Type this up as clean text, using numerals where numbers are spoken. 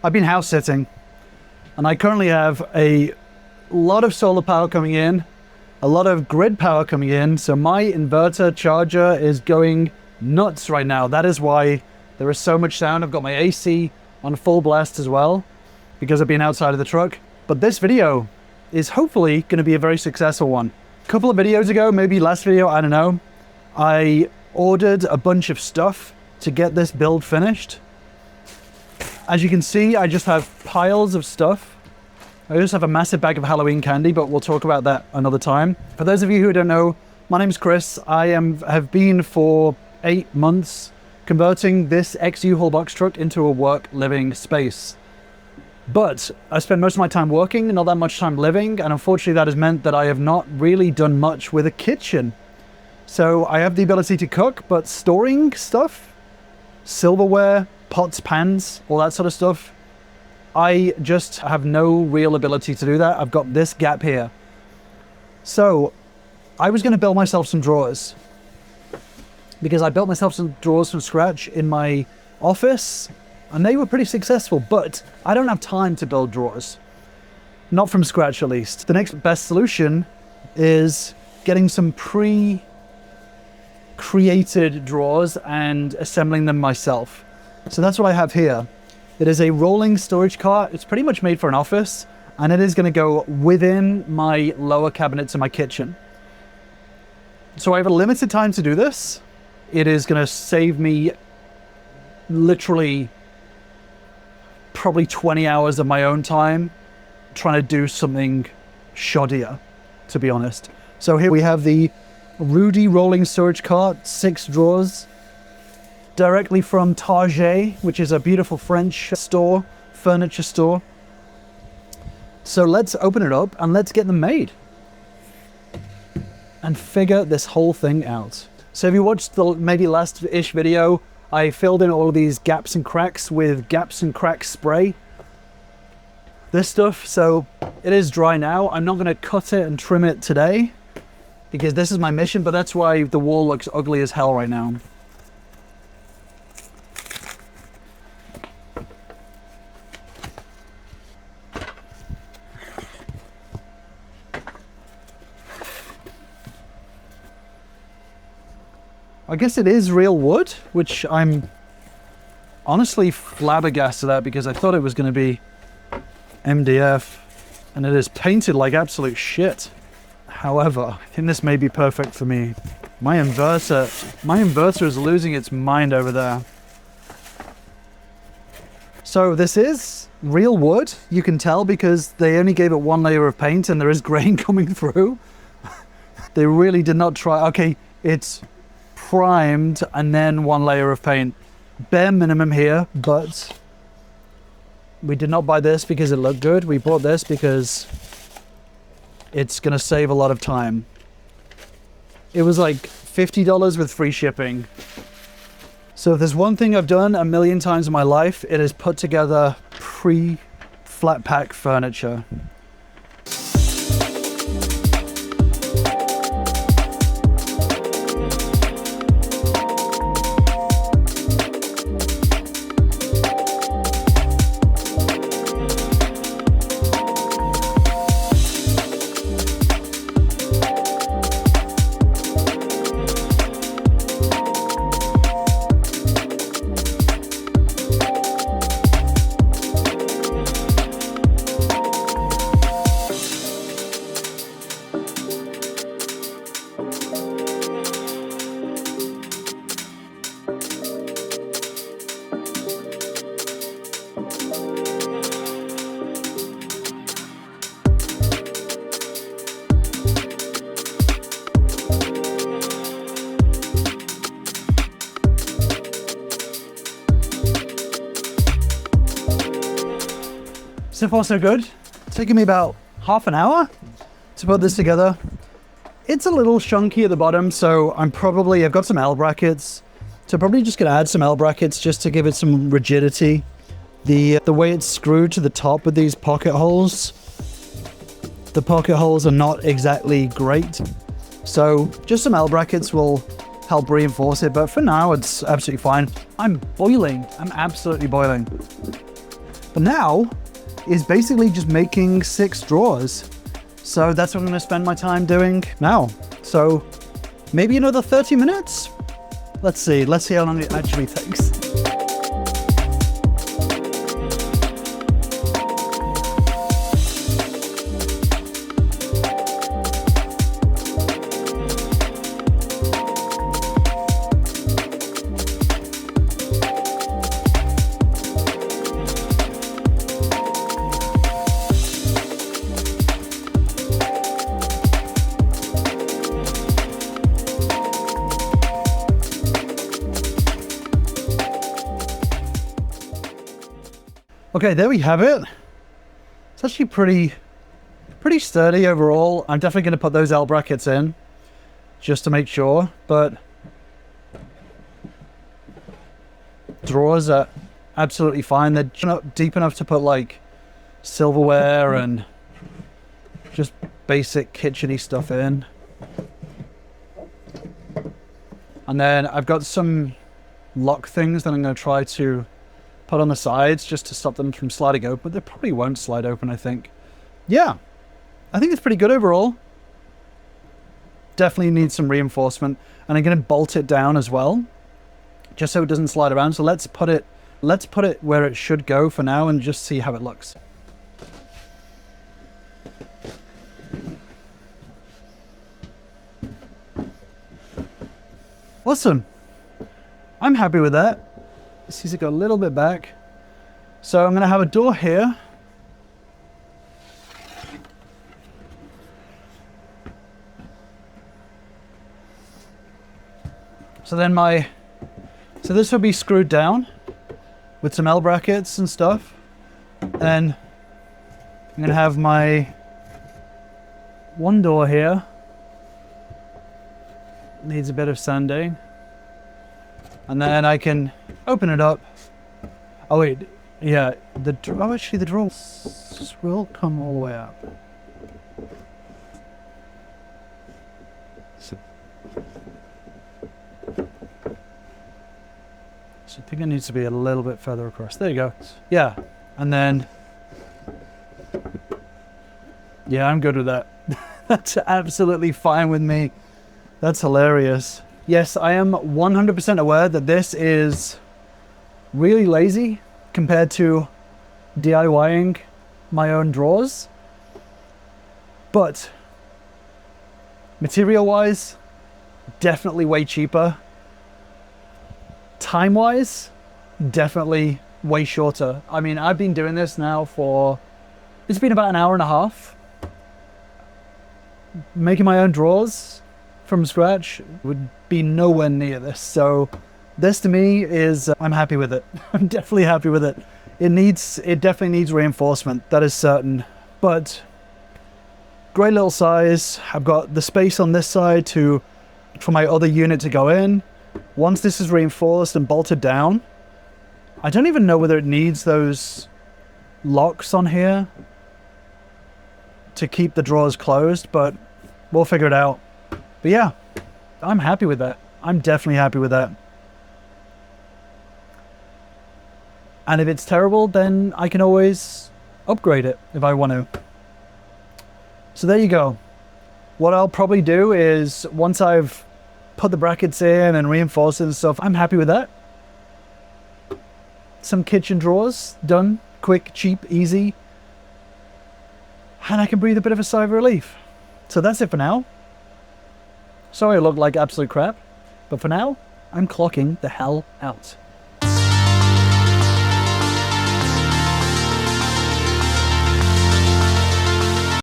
I've been house sitting, and I currently have a lot of solar power coming in, a lot of grid power coming in, so my inverter charger is going nuts right now. That is why there is so much sound. I've got my AC on full blast as well, because I've been outside of the truck. But this video is hopefully going to be a very successful one. A couple of videos ago, maybe last video, I don't know, I ordered a bunch of stuff to get this build finished. As you can see, I just have piles of stuff. I just have a massive bag of Halloween candy, but we'll talk about that another time. For those of you who don't know, my name's Chris. I have been for 8 months converting this ex-U-Haul box truck into a work living space. But I spend most of my time working, not that much time living, and unfortunately that has meant that I have not really done much with a kitchen. So I have the ability to cook, but storing stuff, silverware, pots, pans, all that sort of stuff, I just have no real ability to do that. I've got this gap here. So I was going to build myself some drawers, because I built myself some drawers from scratch in my office and they were pretty successful, but I don't have time to build drawers. Not from scratch, at least. The next best solution is getting some pre-created drawers and assembling them myself. So that's what I have here. It is a rolling storage cart. It's pretty much made for an office, and it is going to go within my lower cabinets in my kitchen. So I have a limited time to do this. It is going to save me literally probably 20 hours of my own time trying to do something shoddier, to be honest. So here we have the Rudy rolling storage cart, 6 drawers, directly from Target, which is a beautiful French store, furniture store. So let's open it up and let's get them made and figure this whole thing out. So if you watched the maybe last-ish video, I filled in all of these gaps and cracks with gaps and cracks spray. This stuff, so it is dry now. I'm not gonna cut it and trim it today because this is my mission, but that's why the wall looks ugly as hell right now. I guess it is real wood, which I'm honestly flabbergasted at because I thought it was going to be MDF, and it is painted like absolute shit. However, I think this may be perfect for me. My inverter is losing its mind over there. So this is real wood, you can tell because they only gave it 1 layer of paint and there is grain coming through. They really did not try. Okay, it's primed and then 1 layer of paint. Bare minimum here, but we did not buy this because it looked good. We bought this because it's gonna save a lot of time. It was like $50 with free shipping. So if there's one thing I've done 1,000,000 times in my life, it is put together pre-flat pack furniture. So far so good. It's taken me about half an hour to put this together. It's a little chunky at the bottom, so I've got some L brackets. So probably just gonna add some L brackets just to give it some rigidity. The way it's screwed to the top with these pocket holes, the pocket holes are not exactly great. So just some L brackets will help reinforce it, but for now it's absolutely fine. I'm boiling, I'm absolutely boiling. But now is basically just making 6 drawers. So that's what I'm going to spend my time doing now. So maybe another 30 minutes? Let's see how long it actually takes. Okay, there we have it. It's actually pretty sturdy overall. I'm definitely going to put those L brackets in just to make sure, but drawers are absolutely fine. They're not deep enough to put like silverware and just basic kitchen-y stuff in. And then I've got some lock things that I'm going to try to put on the sides just to stop them from sliding open, but they probably won't slide open, I think. Yeah, I think it's pretty good overall. Definitely needs some reinforcement, and I'm going to bolt it down as well, just so it doesn't slide around. So let's put it where it should go for now and just see how it looks. Awesome. I'm happy with that. This needs to go a little bit back. So I'm going to have a door here. So then so this will be screwed down with some L brackets and stuff. And I'm going to have my one door here. Needs a bit of sanding. And then I can open it up. Oh wait, yeah, actually the drawer will come all the way up. So I think it needs to be a little bit further across. There you go. Yeah, and then, yeah, I'm good with that. That's absolutely fine with me. That's hilarious. Yes, I am 100% aware that this is really lazy compared to DIYing my own drawers. But material-wise, definitely way cheaper. Time-wise, definitely way shorter. I mean, I've been doing this now it's been about an hour and a half. Making my own drawers from scratch would be nowhere near this. So this to me is, I'm happy with it. I'm definitely happy with it. It definitely needs reinforcement, that is certain. But great little size. I've got the space on this side for my other unit to go in. Once this is reinforced and bolted down, I don't even know whether it needs those locks on here to keep the drawers closed, but we'll figure it out. But yeah, I'm happy with that. I'm definitely happy with that. And if it's terrible, then I can always upgrade it if I want to. So there you go. What I'll probably do is, once I've put the brackets in and reinforced it and stuff, I'm happy with that. Some kitchen drawers done, quick, cheap, easy. And I can breathe a bit of a sigh of relief. So that's it for now. Sorry I look like absolute crap, but for now, I'm clocking the hell out.